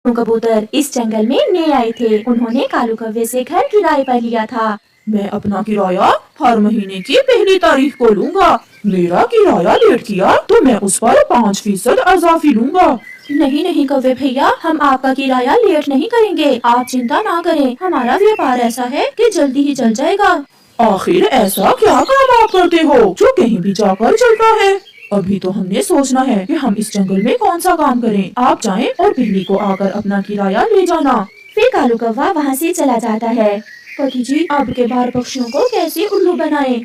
कबूतर इस जंगल में नए आए थे। उन्होंने कालू कौवे से घर किराए पर लिया था। मैं अपना किराया हर महीने की पहली तारीख को लूँगा। मेरा किराया लेट किया तो मैं उस पर 5% अजाफी लूँगा। नहीं नहीं कौवे भैया, हम आपका किराया लेट नहीं करेंगे। आप चिंता ना करें, हमारा व्यापार ऐसा है कि जल्दी ही चल जाएगा। आखिर ऐसा क्या काम आप करते हो जो कहीं भी जाकर चलता है? अभी तो हमने सोचना है कि हम इस जंगल में कौन सा काम करें। आप जाएं और बिल्ली को आकर अपना किराया ले जाना। फिर कालू कौवा वहाँ से चला जाता है। पति जी, आपके बाहर पक्षियों को कैसे उल्लू बनाए?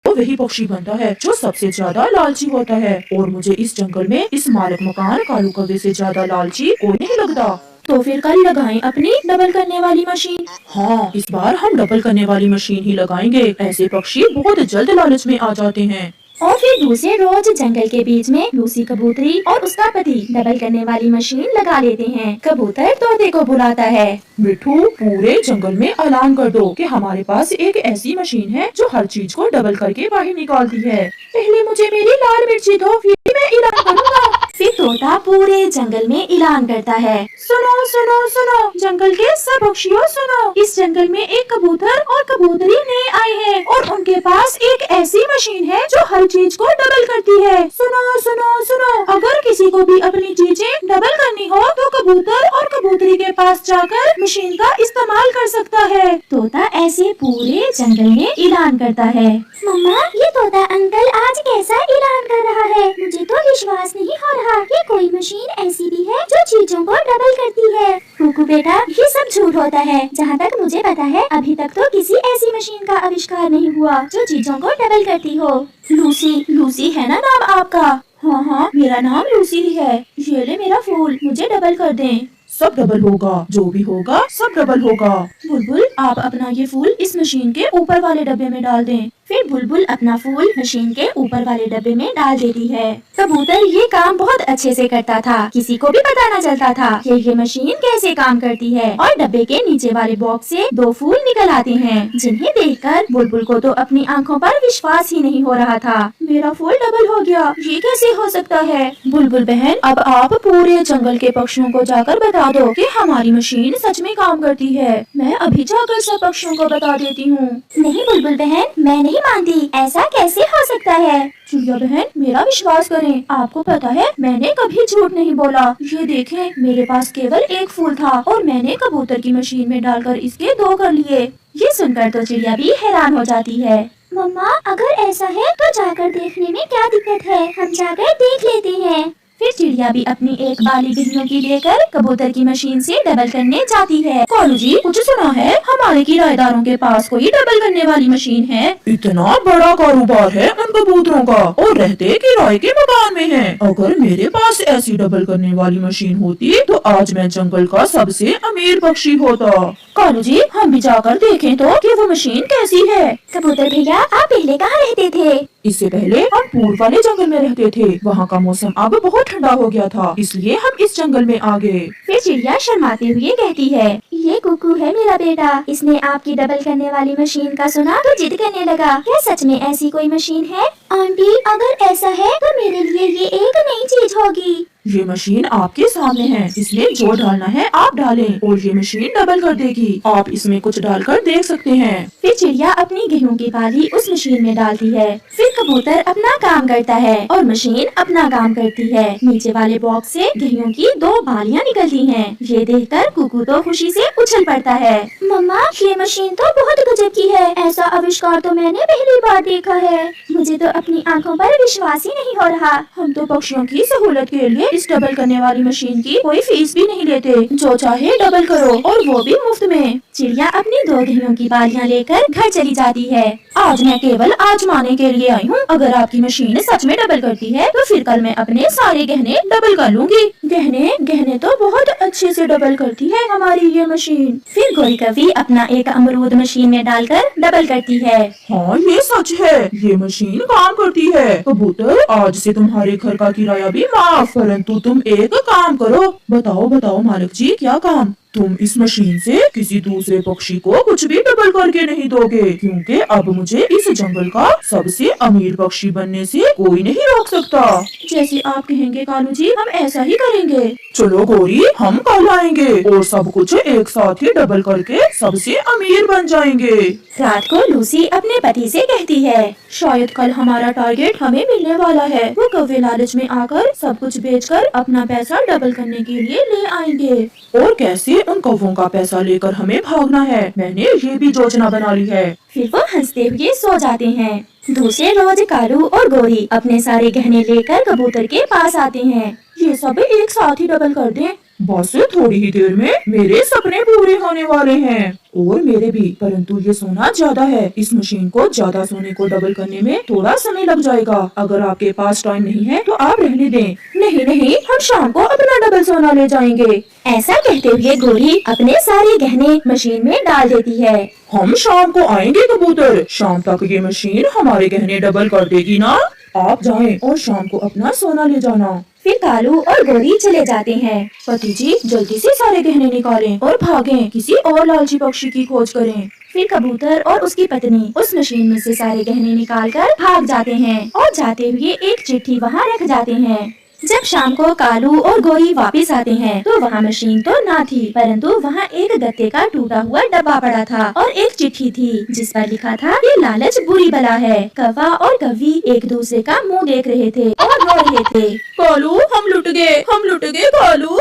तो वही पक्षी बनता है जो सबसे ज्यादा लालची होता है, और मुझे इस जंगल में इस मालिक मकान कालू कौवे से ज्यादा लालची कोई नहीं लगता। तो फिर कल लगाएं अपनी डबल करने वाली मशीन। हाँ, इस बार हम डबल करने वाली मशीन ही लगाएंगे। ऐसे पक्षी बहुत जल्द लालच में आ जाते हैं। और फिर दूसरे रोज जंगल के बीच में लूसी कबूतरी और उसका पति डबल करने वाली मशीन लगा लेते हैं। कबूतर तोते को बुलाता है। मिठू, पूरे जंगल में ऐलान कर दो कि हमारे पास एक ऐसी मशीन है जो हर चीज को डबल करके बाहर निकालती है। पहले मुझे मेरी लाल मिर्ची दो, फिर मैं ऐलान करूँगा। फिर तोता पूरे जंगल में ऐलान करता है, सुनो सुनो सुनो, जंगल के सब पक्षियों सुनो। इस जंगल में एक कबूतर और कबूतरी नए आए हैं और उनके पास एक ऐसी मशीन है जो हर चीज को डबल करती है। सुनो सुनो सुनो, अगर किसी को भी अपनी चीजें डबल करनी हो तो कबूतर और कबूतरी के पास जाकर मशीन का इस्तेमाल कर सकता है। तोता ऐसे पूरे जंगल में ऐलान करता है। मम्मा, ये तोता अंकल आज कैसा ऐलान कर रहा है? मुझे तो विश्वास नहीं हो रहा कि कोई मशीन ऐसी भी है जो चीजों को डबल करती है। कुकू बेटा, ये सब झूठ होता है। जहाँ तक मुझे पता है अभी तक तो किसी ऐसी मशीन का आविष्कार नहीं हुआ जो चीजों को डबल करती हो। लूसी है ना नाम आपका? हाँ हाँ, मेरा नाम लूसी ही है। ये ले मेरा फूल, मुझे डबल कर दें। सब डबल होगा, जो भी होगा सब डबल होगा। बुलबुल, आप अपना ये फूल इस मशीन के ऊपर वाले डब्बे में डाल दें। फिर बुलबुल अपना फूल मशीन के ऊपर वाले डब्बे में डाल देती है। कबूतर ये काम बहुत अच्छे से करता था। किसी को भी पता न चलता था कि ये मशीन कैसे काम करती है। और डब्बे के नीचे वाले बॉक्स से 2 फूल निकल आते हैं, जिन्हें देखकर बुलबुल को तो अपनी आंखों पर विश्वास ही नहीं हो रहा था। मेरा फूल डबल हो गया, ये कैसे हो सकता है? बुलबुल बहन, अब आप पूरे जंगल के पक्षियों को जाकर बता दो कि हमारी मशीन सच में काम करती है। मैं अभी जाकर सब पक्षियों को बता देती हूँ। नहीं बुलबुल बहन, मैं नहीं मानती। ऐसा कैसे हो सकता है? चिड़िया बहन, मेरा विश्वास करें, आपको पता है मैंने कभी झूठ नहीं बोला। ये देखें, मेरे पास केवल एक फूल था और मैंने कबूतर की मशीन में डालकर इसके 2 कर लिए। ये सुनकर तो चिड़िया भी हैरान हो जाती है। मम्मा, अगर ऐसा है तो जाकर देखने में क्या दिक्कत है? हम जाकर देख लेते हैं। फिर चिड़िया भी अपनी एक बाली बिल्लियों की लेकर कबूतर की मशीन से डबल करने जाती है। कालू जी, कुछ सुना है हमारे किराएदारों के पास कोई डबल करने वाली मशीन है? इतना बड़ा कारोबार है उन कबूतरों का, और रहते किराए के मकान में हैं। अगर मेरे पास ऐसी डबल करने वाली मशीन होती तो आज मैं जंगल का सबसे अमीर पक्षी होता। कालू जी, हम भी जाकर देखें तो कि वो मशीन कैसी है। कबूतर भैया, आप पहले कहाँ रहते थे? इससे पहले हम पूर्व वाले जंगल में रहते थे। वहाँ का मौसम अब बहुत ठंडा हो गया था, इसलिए हम इस जंगल में आ गए। फिर चिड़िया शर्माते हुए कहती है, ये कुकू है मेरा बेटा। इसने आपकी डबल करने वाली मशीन का सुना तो जिद करने लगा। क्या सच में ऐसी कोई मशीन है? आंटी, अगर ऐसा है तो मेरे लिए ये एक नई चीज होगी। ये मशीन आपके सामने है, इसमें जो डालना है आप डालें और ये मशीन डबल कर देगी। आप इसमें कुछ डालकर देख सकते हैं। फिर चिड़िया अपनी गेहूं की बाली उस मशीन में डालती है। फिर कबूतर अपना काम करता है और मशीन अपना काम करती है। नीचे वाले बॉक्स से गेहूं की 2 बालियां निकलती हैं। ये देखकर कुकू तो खुशी से उछल पड़ता है। मम्मा, ये मशीन तो बहुत गजब की है। ऐसा आविष्कार तो मैंने पहली बार देखा है। मुझे तो अपनी आंखों पर विश्वास ही नहीं हो रहा। हम तो पक्षियों की सहूलत के लिए इस डबल करने वाली मशीन की कोई फीस भी नहीं लेते। जो चाहे डबल करो, और वो भी मुफ्त में। चिड़िया अपनी 2 गेहूं की बालियां लेकर घर चली जाती है। आज मैं केवल आजमाने के लिए आई हूँ। अगर आपकी मशीन सच में डबल करती है तो फिर कल मैं अपने सारे गहने डबल कर लूंगी। गहने तो बहुत अच्छे से डबल करती है हमारी ये मशीन। फिर गोरी कवि अपना एक अमरूद मशीन में डालकर डबल करती है। हाँ, ये सच है, ये मशीन काम करती है। कबूतर, आज से तुम्हारे घर का किराया भी माफ, परंतु तुम एक काम करो। बताओ बताओ मालिक जी, क्या काम? तुम इस मशीन से किसी दूसरे पक्षी को कुछ भी डबल करके नहीं दोगे, क्योंकि अब मुझे इस जंगल का सबसे अमीर पक्षी बनने से कोई नहीं रोक सकता। जैसे आप कहेंगे कालू जी, हम ऐसा ही करेंगे। चलो गौरी, हम कल आएंगे और सब कुछ एक साथ ही डबल करके सबसे अमीर बन जाएंगे। रात को लूसी अपने पति से कहती है, शायद कल हमारा टारगेट हमें मिलने वाला है। वो कौवे लालच में आकर सब कुछ बेचकर अपना पैसा डबल करने के लिए ले आएंगे। और कैसे उन कौवों का पैसा लेकर हमें भागना है, मैंने ये भी योजना बना ली है। फिर वो हंसते हुए सो जाते हैं। दूसरे रोज कालू और गोरी अपने सारे गहने लेकर कबूतर के पास आते हैं। ये सब एक साथ ही डबल कर दें। बस थोड़ी ही देर में मेरे सपने पूरे होने वाले हैं, और मेरे भी, परंतु ये सोना ज्यादा है। इस मशीन को ज्यादा सोने को डबल करने में थोड़ा समय लग जाएगा। अगर आपके पास टाइम नहीं है तो आप रहने दें। नहीं नहीं, हम शाम को अपना डबल सोना ले जाएंगे। ऐसा कहते हुए गोरी अपने सारे गहने मशीन में डाल देती है। हम शाम को आएंगे कबूतर, शाम तक ये मशीन हमारे गहने डबल कर देगी ना। आप जाएं और शाम को अपना सोना ले जाना। फिर कालू और गोरी चले जाते हैं। पति जी, जल्दी से सारे गहने निकालें और भागें, किसी और लालची पक्षी की खोज करें। फिर कबूतर और उसकी पत्नी उस मशीन में से सारे गहने निकालकर भाग जाते हैं और जाते हुए एक चिट्ठी वहाँ रख जाते हैं। जब शाम को कालू और गोरी वापस आते हैं तो वहाँ मशीन तो ना थी, परंतु वहाँ एक गत्ते का टूटा हुआ डब्बा पड़ा था और एक चिट्ठी थी जिस पर लिखा था, ये लालच बुरी बला है। कौवा और कौवी एक दूसरे का मुंह देख रहे थे और रो रहे थे। कालू, हम लुट गए कालू।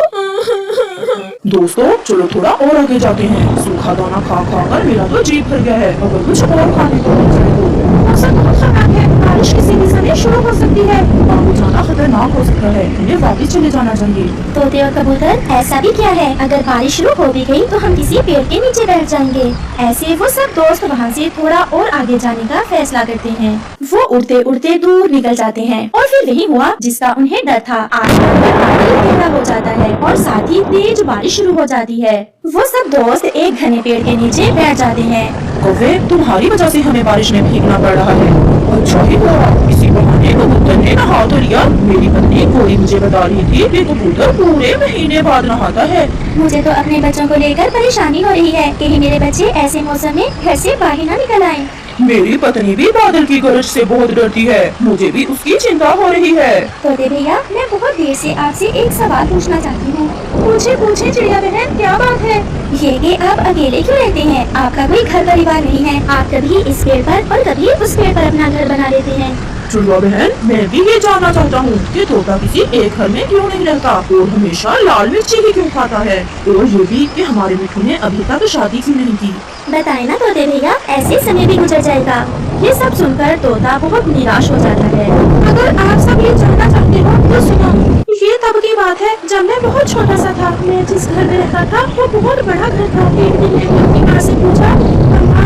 दोस्तों, चलो थोड़ा और आगे जाते हैं। सूखा दाना खा खा कर मेरा तो जी भर गया है। अगर कुछ और खाने को मिल जाए तो। मौसम बहुत खराब है, बारिश किसी भी समय शुरू हो सकती है। आगे जाना खतरनाक हो सकता है, हमें वापस चले जाना चाहिए। तोते और कबूतर, ऐसा भी क्या है, अगर बारिश शुरू हो भी गई तो हम किसी पेड़ के नीचे बैठ जाएंगे। ऐसे वो सब दोस्त वहाँ से थोड़ा और आगे जाने का फैसला करते हैं। वो उड़ते उड़ते दूर निकल जाते हैं और फिर वही हुआ जिसका उन्हें डर था। आसमान में बादल घेरा हो जाता है और साथ ही तेज बारिश शुरू हो जाती है। वो सब दोस्त एक घने पेड़ के नीचे बैठ जाते हैं। कौवे, तुम्हारी वजह से हमें बारिश में भीगना पड़ रहा है। अच्छा ही हुआ, इसी बहाने कबूतर ने नहा तो लिया। मेरी पत्नी गोरी मुझे बता रही थी कि कबूतर पूरे महीने बाद नहाता है। मुझे तो अपने बच्चों को लेकर परेशानी हो रही है, कहीं मेरे बच्चे ऐसे मौसम में घर से बाहर न निकल आए। मेरी पत्नी भी बादल की गरज से बहुत डरती है, मुझे भी उसकी चिंता हो रही है। तोते भैया, मैं बहुत देर से आपसे एक सवाल पूछना चाहती हूँ। पूछे चिड़िया बहन, क्या बात है? ये कि आप अकेले क्यों रहते हैं? आपका कोई घर परिवार नहीं है? आप कभी इस पेड़ पर और कभी उस पेड़ पर अपना घर बना लेते हैं। चिड़िया बहन, मैं भी ये जानना चाहता हूँ कि तोता किसी एक घर में क्यों नहीं रहता और हमेशा लाल मिर्ची ही क्यों खाता है, और ये भी कि हमारे मिठू ने अभी तक शादी क्यों नहीं की। बताए ना तोते भैया, ऐसे समय भी गुजर जाएगा। ये सब सुनकर तोता बहुत निराश हो जाता है। अगर आप सब ये जानना चाहते हो तो सुनो। ये तब की बात है जब मैं बहुत छोटा सा था। मैं जिस घर में रहता था वो बहुत बड़ा घर था। एक दिन मैंने अपनी माँ से पूछा,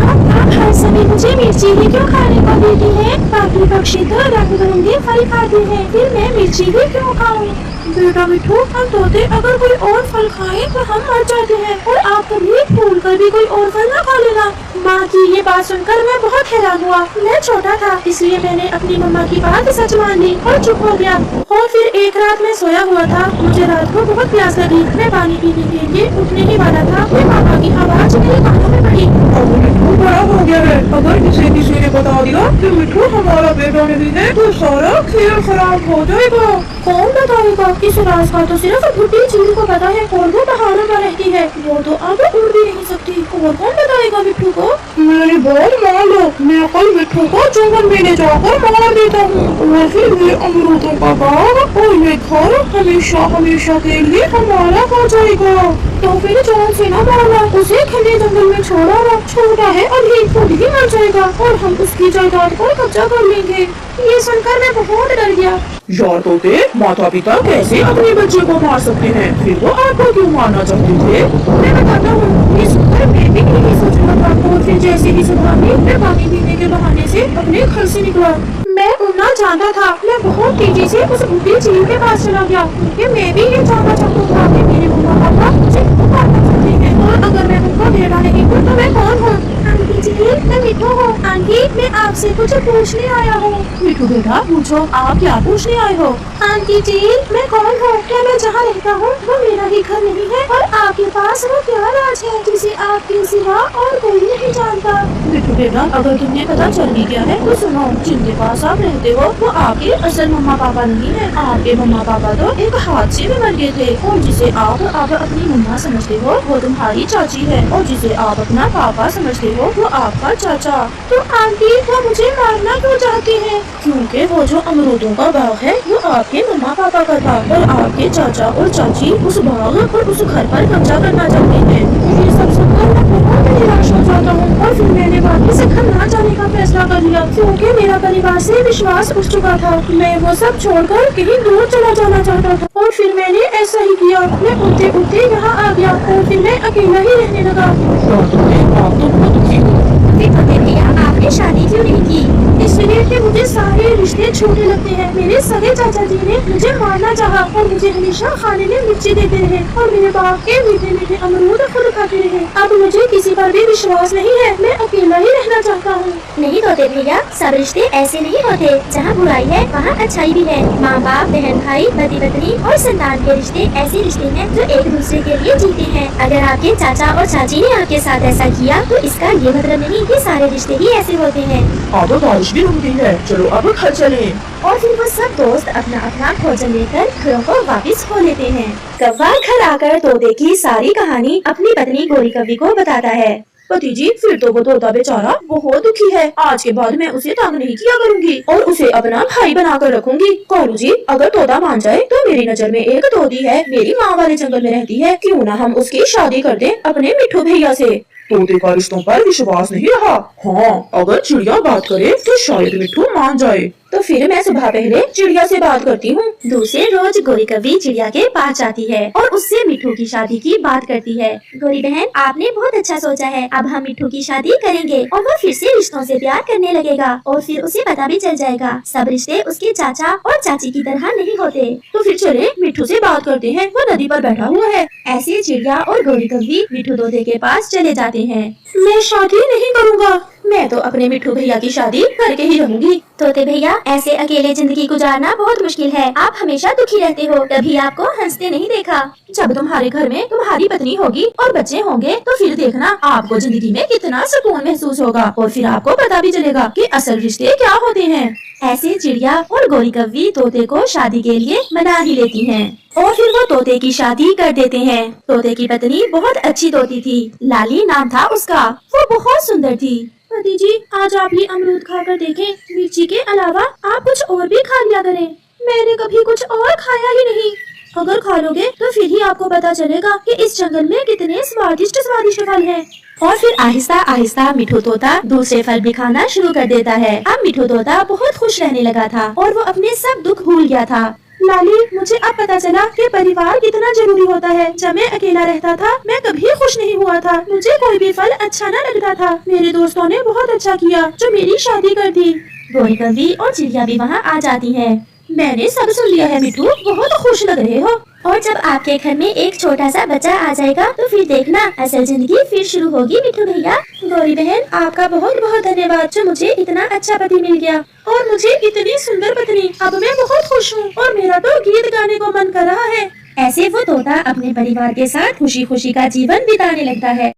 आप हर समय मुझे मिर्ची ही क्यों खाने को देती है? बाकी पक्षी तो रंग बिरंगे फल खाते हैं, फिर मैं मिर्ची ही क्यों खाऊं? बेटा मिठू, हम तोते अगर कोई और फल खाएं तो हम मर जाते हैं, और आप कभी भूल कर भी कोई और फल न खा लेना। माँ की ये बात सुनकर मैं बहुत हैरान हुआ। मैं छोटा था इसलिए मैंने अपनी मम्मा की बात सच मान ली और चुप हो गया। और फिर एक रात मैं सोया हुआ था, मुझे रात को बहुत प्यास लगी। मैं पानी पीने के लिए उठने ही वाला था कि पापा की आवाज मेरे कानों में पड़ी। अब मिठू बड़ा हो गया है, अगर किसी ने बता दिया कि मिठू हमारा बेटा नहीं है तो सारा खेल खराब हो जाएगा। कौन बताएगा? इस राज का तो सिर्फ बुढ़ी चील को पता है, और वो पहाड़ों में रहती है। वो तो अब उड़ भी नहीं सकती, और कौन बताएगा मिठू को? मेरी बात मान लो, मैं कल मिठू को जंगल में ले जाकर मार देता हूँ, और फिर ये अमरूदों का बाग और ये घर हमेशा हमेशा के लिए हमारा हो जाएगा। तो फिर जान से ना मारना, उसे घने जंगल में छोड़ा ना। छोटा है अभी खुद ही मर जाएगा और हम उसकी जायदाद पर कब्जा कर लेंगे। ये सुनकर मैं बहुत डर गया। यार तोते, माता पिता कैसे अपने बच्चे को मार सकते हैं, फिर वो आपको क्यों मारना चाहते थे? मैं बताता हूँ। ये सुनकर मैं भी यही सोच रहा था, और फिर जैसे ही सुबह में मैं पानी पीने के बहाने से अपने घर से निकला। मैं उड़ना जानता था। मैं बहुत तेजी से उस बूढ़ी चील के पास चला गया, क्योंकि मैं भी ये जानना चाहता था कि मेरे मम्मा पापा मुझे क्यों मारना चाहते हैं, और अगर मैं उनको बेटा नहीं हूँ तो मैं कौन हूँ? आंटी जी, मैं मिठू हूँ। आंटी, मैं आपसे आपसे कुछ पूछने आया हूँ। मिठू बेटा पूछो, आप क्या पूछने आए हो? आंटी जी, मैं कौन हूँ? क्या मैं जहाँ रहता हूँ वो मेरा ही घर नहीं है? और आपके पास वो क्या राज है जिसे आपके सिवा और कोई नहीं जानता? मिठू बेटा अगर तुम्हें पता चल ही गया है तो सुनो, जिनके पास आप रहते हो वो आपके असल मम्मा पापा नहीं है। आपके मम्मा पापा तो एक हादसे में मर गए थे, और जिसे आप अब अपनी मम्मा समझते हो वो तुम्हारी चाची है, और जिसे आप अपना पापा समझते हो वो आपका चाचा। तो आंटी वो मुझे मारना क्यों चाहती है? क्योंकि वो जो अमरूदों का बाग है वो आपके मम्मा पापा का था, और आपके चाचा और चाची उस बाग और उस घर पर कब्जा करना चाहते हैं। ये सब सुनकर मैं बहुत निराश हो जाता हूँ, और फिर मैंने बाकी से घर ना जाने का फैसला कर लिया, क्योंकि मेरा परिवार से विश्वास उठ चुका था। मैं वो सब छोड़कर कहीं दूर चला जाना चाहता था, और फिर मैंने ऐसा ही किया। मैं उठते उठते यहाँ आ गया, और फिर मैं अकेला ही रहने लगा। आप तो बहुत दुखी हो। भैया आपने शादी क्यों नहीं की? इसलिए कि मुझे सारे रिश्ते छोटे लगते हैं। मेरे सगे चाचा जी ने मुझे मारना चाहा, और मुझे हमेशा खाने में मिर्ची देते रहे, और मेरे बाप के मीठे मीठे अमरूद खुद खाते रहे। अब मुझे किसी पर भी विश्वास नहीं है, मैं अकेला ही रहना चाहता हूँ। नहीं तोते भैया, सब रिश्ते ऐसे नहीं होते। जहाँ बुराई है वहाँ अच्छाई भी है। माँ बाप, बहन भाई, पति पत्नी और संतान के रिश्ते ऐसे रिश्ते हैं जो एक दूसरे के लिए जीते हैं। अगर आपके चाचा और चाची ने आपके साथ ऐसा किया तो इसका ये मतलब नहीं कि सारे रिश्ते ही ऐसे होते हैं। अब बारिश भी रुक गई है, चलो अब घर चलें। और फिर वो सब दोस्त अपना अपना भोजन लेकर घरों को वापस हो लेते हैं। कव्वा घर आकर तोते की सारी कहानी अपनी पत्नी गोरी कवि को बताता है। पति जी फिर तो वो तोता बेचारा बहुत दुखी है। आज के बाद मैं उसे तंग नहीं किया करूंगी और उसे अपना भाई बनाकर रखूंगी। कालू जी अगर तोता मान जाए तो मेरी नजर में एक तोती है, मेरी माँ वाले जंगल में रहती है, क्यों ना हम उसकी शादी कर दें अपने मिठू भैया से। तोते का रिश्तों पर विश्वास नहीं रहा। हाँ, अगर चिड़िया बात करे तो शायद मिठू मान जाए। तो फिर मैं सुबह पहले चिड़िया से बात करती हूँ। दूसरे रोज गोरी कवि चिड़िया के पास जाती है और उससे मिठू की शादी की बात करती है। गोरी बहन, आपने बहुत अच्छा सोचा है। अब हम मिठू की शादी करेंगे और वो फिर से रिश्तों से प्यार करने लगेगा, और फिर उसे पता भी चल जाएगा सब रिश्ते उसके चाचा और चाची की तरह नहीं होते। तो फिर चले मिठू से बात करते हैं, वो नदी पर बैठा हुआ है। ऐसे चिड़िया और गोरी कवि मिठू तोते के पास चले जाते हैं। मैं शादी नहीं करूँगा, मैं तो अपने मिठू भैया की शादी करके ही रहूंगी। तोते भैया, ऐसे अकेले जिंदगी गुजारना बहुत मुश्किल है। आप हमेशा दुखी रहते हो, कभी आपको हंसते नहीं देखा। जब तुम्हारे घर में तुम्हारी पत्नी होगी और बच्चे होंगे तो फिर देखना आपको जिंदगी में कितना सुकून महसूस होगा, और फिर आपको पता भी चलेगा कि असल रिश्ते क्या होते हैं। ऐसे चिड़िया और गोरी कवि तोते को शादी के लिए मना ही लेती हैं, और फिर वो तोते की शादी कर देते हैं। तोते की पत्नी बहुत अच्छी तोती थी, लाली नाम था उसका। वो बहुत सुंदर थी। पति जी आज आप ये अमरूद खाकर देखें, मिर्ची के अलावा आप कुछ और भी खा लिया करें। मैंने कभी कुछ और खाया ही नहीं। अगर खा लोगे तो फिर ही आपको पता चलेगा कि इस जंगल में कितने स्वादिष्ट स्वादिष्ट फल हैं। और फिर आहिस्ता आहिस्ता मिठू तोता दूसरे फल भी खाना शुरू कर देता है। अब मिठू तोता बहुत खुश रहने लगा था और वो अपने सब दुख भूल गया था। लाली, मुझे अब पता चला कि परिवार कितना जरूरी होता है। जब मैं अकेला रहता था मैं कभी खुश नहीं हुआ था, मुझे कोई भी फल अच्छा न लगता था। मेरे दोस्तों ने बहुत अच्छा किया जो मेरी शादी कर दी। गोरी कवि और चिड़िया भी वहाँ आ जाती है। मैंने सब सुन लिया है मिठू, बहुत खुश लग रहे हो। और जब आपके घर में एक छोटा सा बच्चा आ जाएगा तो फिर देखना असल जिंदगी फिर शुरू होगी मिठू भैया। गौरी बहन, आपका बहुत बहुत धन्यवाद जो मुझे इतना अच्छा पति मिल गया और मुझे इतनी सुंदर पत्नी। अब मैं बहुत खुश हूँ और मेरा तो गीत गाने को मन कर रहा है। ऐसे वो तोता अपने परिवार के साथ खुशी खुशी का जीवन बिताने लगता है।